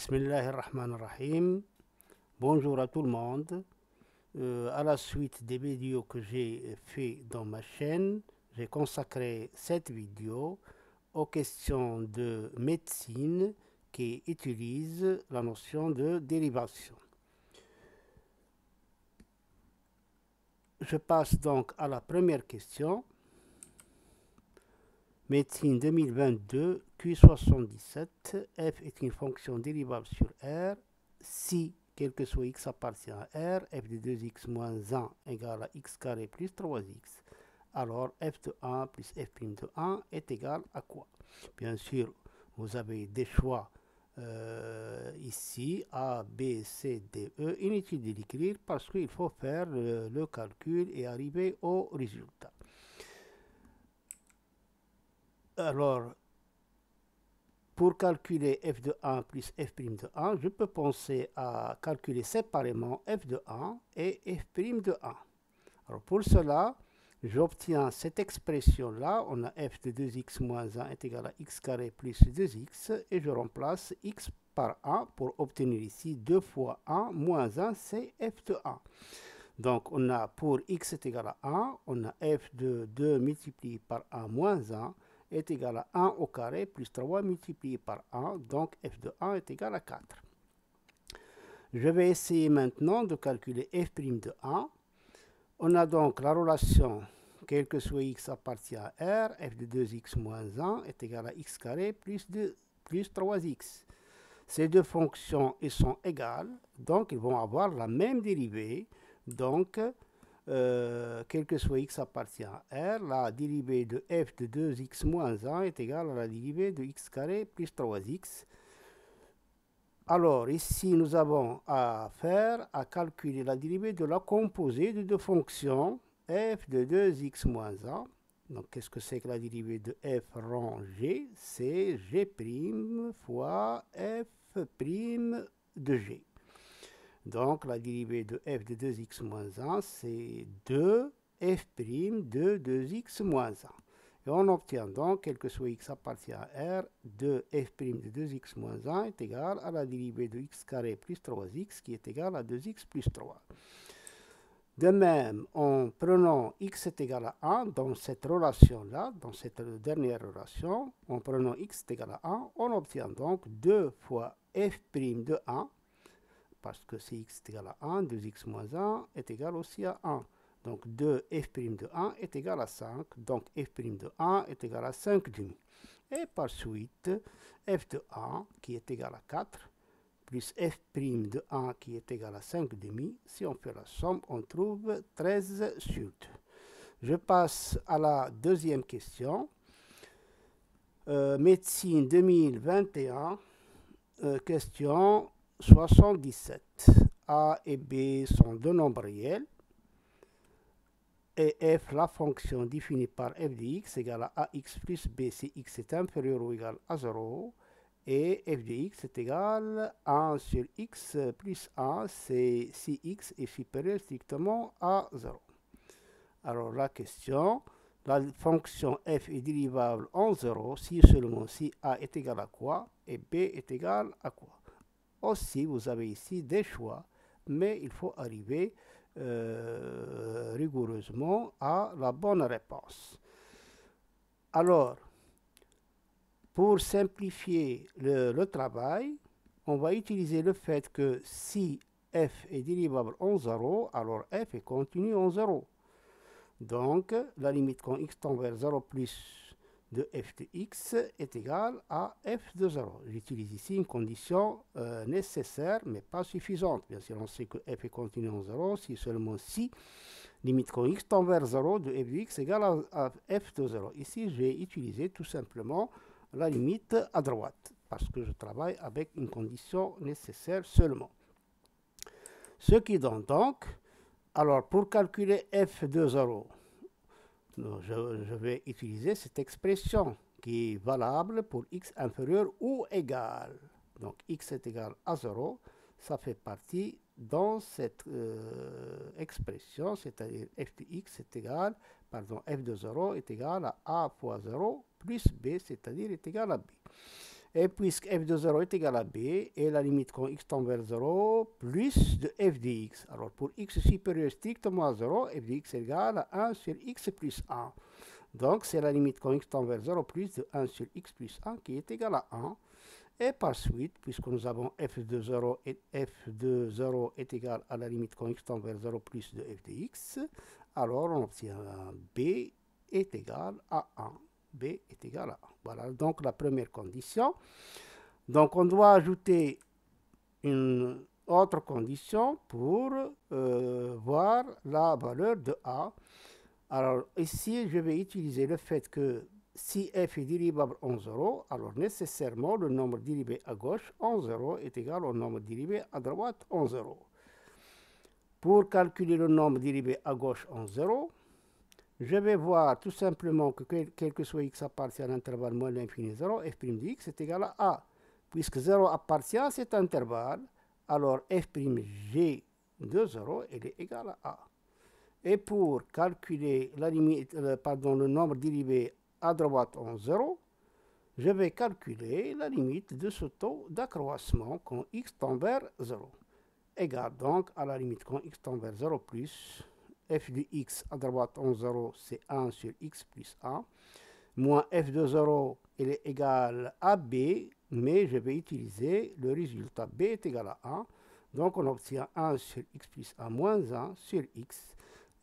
Bismillahirrahmanirrahim. Bonjour à tout le monde. À la suite des vidéos que j'ai fait dans ma chaîne, j'ai consacré cette vidéo aux questions de médecine qui utilisent la notion de dérivation. Je passe donc à la première question. Médecine 2022, Q77, f est une fonction dérivable sur R si, quel que soit x appartient à R, f de 2x moins 1 égale à x carré plus 3x. Alors f de 1 plus f' de 1 est égal à quoi? Bien sûr, vous avez des choix ici, A, B, C, D, E. Inutile de l'écrire parce qu'il faut faire le calcul et arriver au résultat. Alors, pour calculer f de 1 plus f' de 1, je peux penser à calculer séparément f de 1 et f' de 1. Alors pour cela, j'obtiens cette expression-là. On a f de 2x moins 1 est égal à x carré plus 2x et je remplace x par 1 pour obtenir ici 2 fois 1 moins 1, c'est f de 1. Donc on a pour x est égal à 1, on a f de 2 multiplié par 1 moins 1 est égal à 1 au carré plus 3 multiplié par 1, donc f de 1 est égal à 4. Je vais essayer maintenant de calculer f' de 1. On a donc la relation, quel que soit x appartient à R, f de 2x moins 1 est égal à x carré plus 3x. Ces deux fonctions elles sont égales, donc ils vont avoir la même dérivée. Donc, quel que soit x appartient à R, la dérivée de f de 2x moins 1 est égale à la dérivée de x carré plus 3x. Alors, ici, nous avons à calculer la dérivée de la composée de deux fonctions, f de 2x moins 1. Donc, qu'est-ce que c'est que la dérivée de f rang g? C'est g' fois f' de g. Donc, la dérivée de f de 2x moins 1, c'est 2 f' de 2x moins 1. Et on obtient donc, quel que soit x appartient à R, 2 f' de 2x moins 1 est égal à la dérivée de x carré plus 3x qui est égal à 2x plus 3. De même, en prenant x est égal à 1 dans cette relation-là, dans cette dernière relation, en prenant x est égal à 1, on obtient donc 2 fois f' de 1, parce que si x est égal à 1, 2x moins 1 est égal aussi à 1. Donc 2 f' de 1 est égal à 5, donc f' de 1 est égal à 5 demi. Et par suite, f de 1 qui est égal à 4, plus f' de 1 qui est égal à 5 demi, si on fait la somme, on trouve 13 sur 2. Je passe à la deuxième question. Médecine 2021, question 77. A et B sont deux nombres réels. Et f, la fonction définie par f de x égale à ax plus b si x est inférieur ou égal à 0. Et f de x est égal à 1 sur x plus 1, c'est si x est supérieur strictement à 0. Alors la question, la fonction f est dérivable en 0 si seulement si a est égal à quoi et b est égal à quoi. Aussi, vous avez ici des choix, mais il faut arriver rigoureusement à la bonne réponse. Alors, pour simplifier le travail, on va utiliser le fait que si f est dérivable en 0, alors f est continu en 0. Donc, la limite quand x tend vers 0 plus de f de x est égale à f de 0. J'utilise ici une condition nécessaire, mais pas suffisante. Bien sûr, on sait que f est continu en 0 si seulement si limite quand x tend vers 0 de f de x égale à f de 0. Ici, j'ai utilisé tout simplement la limite à droite, parce que je travaille avec une condition nécessaire seulement. Ce qui donne donc, alors pour calculer f de 0, je vais utiliser cette expression qui est valable pour x inférieur ou égal. Donc x est égal à 0, ça fait partie dans cette expression, c'est-à-dire f de x est égal, f de 0 est égal à a fois 0 plus b, c'est-à-dire est égal à b. Et puisque f de 0 est égal à b, et la limite quand x tend vers 0, plus de f de x. Alors pour x supérieur strictement à 0, f de x est égal à 1 sur x plus 1. Donc c'est la limite quand x tend vers 0 plus de 1 sur x plus 1 qui est égal à 1. Et par suite, puisque nous avons f de 0 est égal à la limite quand x tend vers 0 plus de f de x, alors on obtient b est égal à 1. B est égal à 1. Voilà donc la première condition. Donc on doit ajouter une autre condition pour voir la valeur de A. Alors ici, je vais utiliser le fait que si f est dérivable en 0, alors nécessairement le nombre dérivé à gauche en 0 est égal au nombre dérivé à droite en 0. Pour calculer le nombre dérivé à gauche en 0, je vais voir tout simplement que quel que soit x appartient à l'intervalle moins l'infini 0, f' de x est égal à a. Puisque 0 appartient à cet intervalle, alors f'g de 0 elle est égale à a. Et pour calculer la limite, le nombre dérivé à droite en 0, je vais calculer la limite de ce taux d'accroissement quand x tend vers 0. Égale donc à la limite quand x tend vers 0 plus f de x à droite en 0, c'est 1 sur x plus 1, moins f de 0, il est égal à b, mais je vais utiliser le résultat b est égal à 1. Donc on obtient 1 sur x plus 1 moins 1 sur x.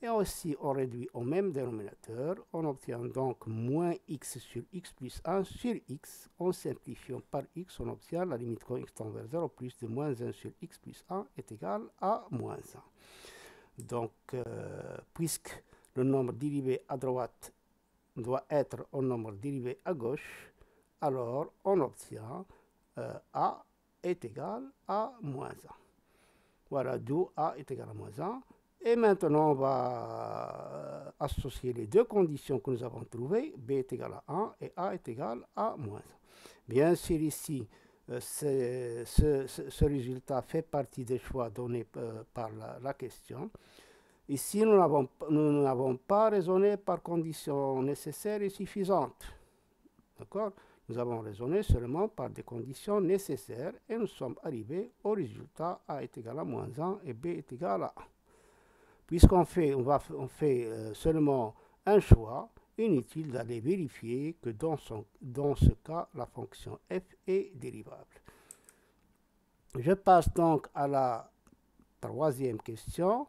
Et aussi, on réduit au même dénominateur. On obtient donc moins x sur x plus 1 sur x. En simplifiant par x, on obtient la limite quand x tend vers 0 plus de moins 1 sur x plus 1 est égal à moins 1. Donc, puisque le nombre dérivé à droite doit être au nombre dérivé à gauche, alors on obtient a est égal à moins 1. Voilà, d'où a est égal à moins 1. Et maintenant, on va associer les deux conditions que nous avons trouvées. B est égal à 1 et A est égal à moins 1. Bien sûr, ici, ce résultat fait partie des choix donnés par la question. Ici, nous n'avons pas raisonné par conditions nécessaires et suffisantes. D'accord? Nous avons raisonné seulement par des conditions nécessaires et nous sommes arrivés au résultat A est égal à moins 1 et B est égal à 1. Puisqu'on fait, seulement un choix, inutile d'aller vérifier que dans ce cas, la fonction f est dérivable. Je passe donc à la troisième question.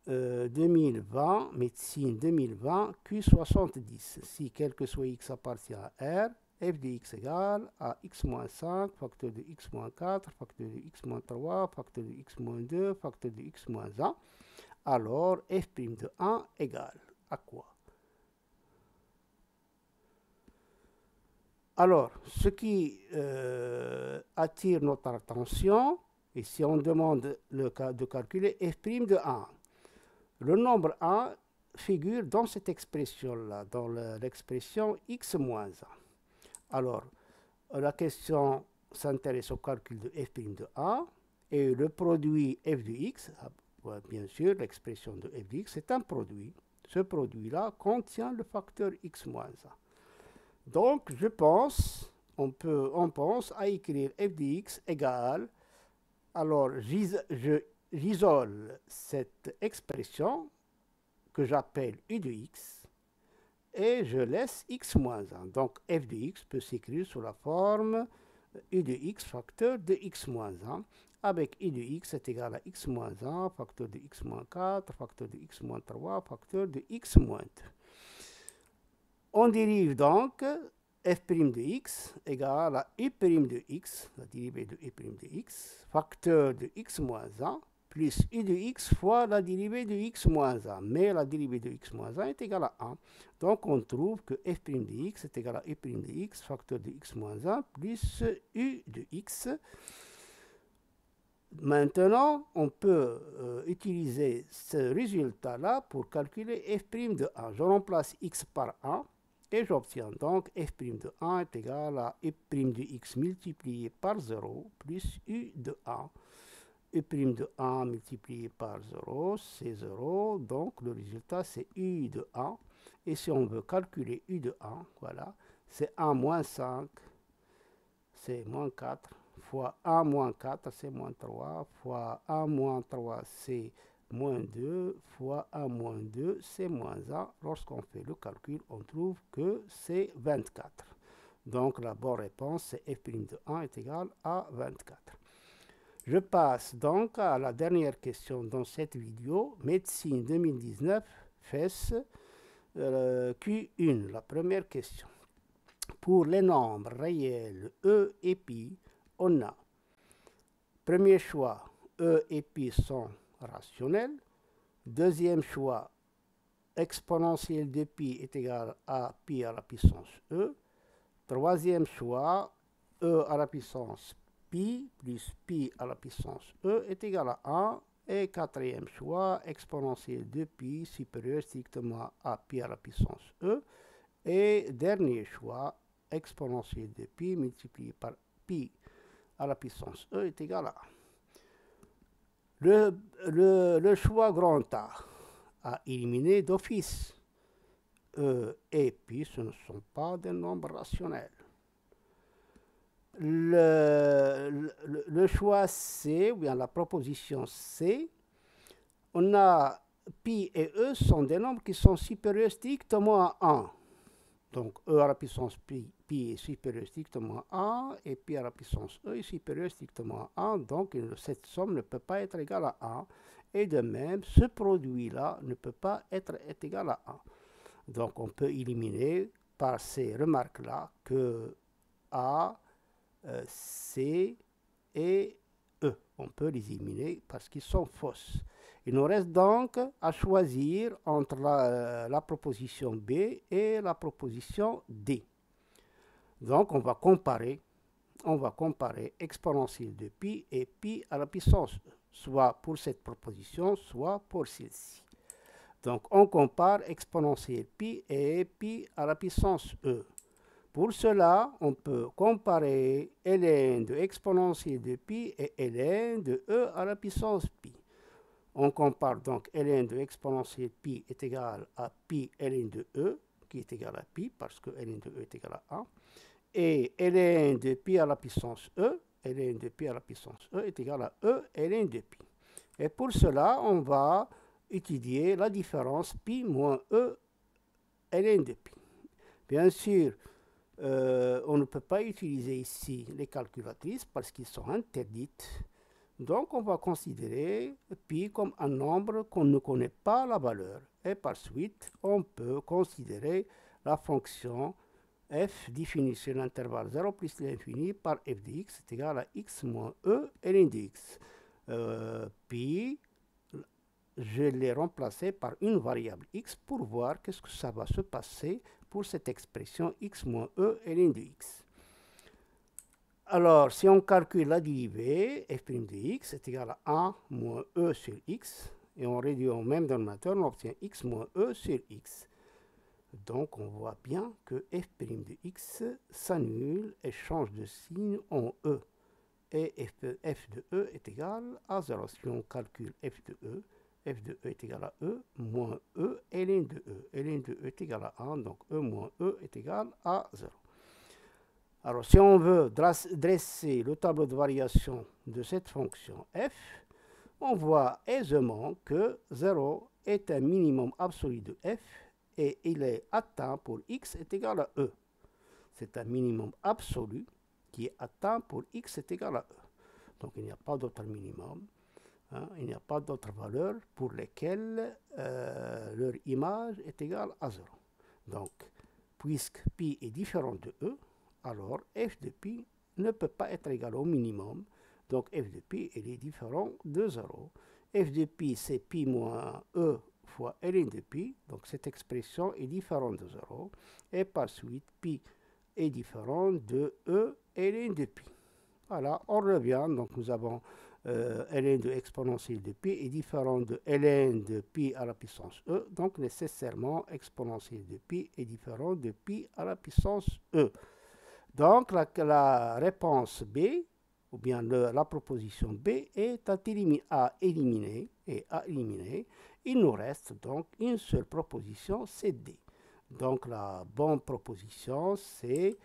2020, médecine 2020, Q70. Si quel que soit x appartient à R, f de x égale à x-5, facteur de x-4, facteur de x-3, facteur de x-2, facteur de x-1. Alors, f' de 1 égale à quoi? Alors, ce qui attire notre attention, et si on demande de calculer f' de 1, le nombre 1 figure dans cette expression-là, dans l'expression x-1. Alors, la question s'intéresse au calcul de f' de 1, et le produit f de x, bien sûr, l'expression de f de x est un produit. Ce produit-là contient le facteur x-1. Donc, on pense à écrire f de x égale, alors j'isole cette expression que j'appelle u de x et je laisse x-1. Donc, f de x peut s'écrire sous la forme u de x facteur de x-1 avec u de x est égal à x-1, facteur de x-4, facteur de x-3, facteur de x-2. On dérive donc f' de x égale à u' de x, la dérivée de u' de x, facteur de x-1, plus u de x fois la dérivée de x-1. Mais la dérivée de x-1 est égale à 1. Donc on trouve que f' de x est égal à u' de x, facteur de x-1, plus u de x. Maintenant, on peut utiliser ce résultat-là pour calculer f' de 1. Je remplace x par 1 et j'obtiens donc f' de 1 est égal à u' de x multiplié par 0 plus u de 1. U' de 1 multiplié par 0, c'est 0. Donc le résultat, c'est u de 1. Et si on veut calculer u de 1, voilà, c'est 1 moins 5. c'est moins 4, fois 1 moins 4, c'est moins 3, fois 1 moins 3, c'est moins 2, fois 1 moins 2, c'est moins 1. Lorsqu'on fait le calcul, on trouve que c'est 24. Donc la bonne réponse, c'est f' de 1 est égal à 24. Je passe donc à la dernière question dans cette vidéo, médecine 2019, FES, Q1, la première question. Pour les nombres réels E et pi, on a, premier choix, E et pi sont rationnels. Deuxième choix, exponentielle de pi est égal à pi à la puissance E. Troisième choix, E à la puissance pi plus pi à la puissance E est égal à 1. Et quatrième choix, exponentielle de pi supérieure strictement à pi à la puissance E. Et dernier choix, exponentielle de pi multiplié par pi à la puissance E est égal à 1. Le choix grand A à éliminer d'office. E et pi, ce ne sont pas des nombres rationnels. Le choix C, ou bien la proposition C, on a pi et E sont des nombres qui sont supérieurs strictement à 1. Donc E à la puissance pi est supérieur strictement à 1 et pi à la puissance E est supérieur strictement à 1. Donc cette somme ne peut pas être égale à 1. Et de même, ce produit-là ne peut pas être égal à 1. Donc on peut éliminer par ces remarques-là que A, C et E. On peut les éliminer parce qu'ils sont fausses. Il nous reste donc à choisir entre la proposition B et la proposition D. Donc on va comparer exponentielle de pi et pi à la puissance E, soit pour cette proposition, soit pour celle-ci. Donc on compare exponentielle pi et pi à la puissance E. Pour cela, on peut comparer ln de exponentielle de pi et ln de E à la puissance pi. On compare donc ln de exponentielle pi est égal à pi ln de E, qui est égal à pi, parce que ln de E est égal à 1. Et ln de pi à la puissance E, ln de pi à la puissance E est égal à E ln de pi. Et pour cela, on va étudier la différence pi moins E ln de pi. Bien sûr, on ne peut pas utiliser ici les calculatrices parce qu'ils sont interdites. Donc on va considérer pi comme un nombre qu'on ne connaît pas la valeur. Et par suite, on peut considérer la fonction f définie sur l'intervalle 0 plus l'infini par f de x est égal à x moins e ln de x. Pi, je l'ai remplacé par une variable x pour voir qu'est-ce que ça va se passer pour cette expression x moins e ln de x. Alors, si on calcule la dérivée, f' de x est égal à 1 moins e sur x, et on réduit au même dénominateur, on obtient x moins e sur x. Donc, on voit bien que f' de x s'annule et change de signe en e. Et f de e est égal à 0. Si on calcule f de e est égal à e moins e ln de e. Ln de e est égal à 1, donc e moins e est égal à 0. Alors, si on veut dresser le tableau de variation de cette fonction f, on voit aisément que 0 est un minimum absolu de f et il est atteint pour x est égal à e. C'est un minimum absolu qui est atteint pour x est égal à e. Donc, il n'y a pas d'autre minimum. Il n'y a pas d'autres valeurs pour lesquelles leur image est égale à 0. Donc, puisque pi est différent de e, alors f de pi ne peut pas être égal au minimum. Donc f de pi est différent de 0. F de pi c'est pi moins e fois ln de pi. Donc cette expression est différente de 0. Et par suite, pi est différent de e ln de pi. Voilà, on revient. Donc nous avons ln de exponentielle de pi est différent de ln de pi à la puissance e. Donc nécessairement, exponentielle de pi est différent de pi à la puissance e. Donc la réponse B, ou bien la proposition B est à éliminer. Il nous reste donc une seule proposition, c'est D. Donc la bonne proposition, c'est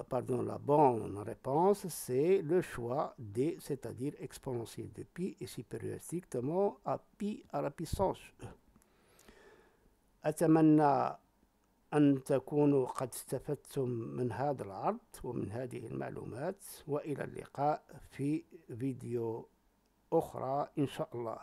pardon, la bonne réponse, c'est le choix D, c'est-à-dire exponentielle de pi est supérieur strictement à pi à la puissance E. أتمنى أن تكونوا قد استفدتم من هذا العرض ومن هذه المعلومات، وإلى اللقاء في فيديو أخرى إن شاء الله.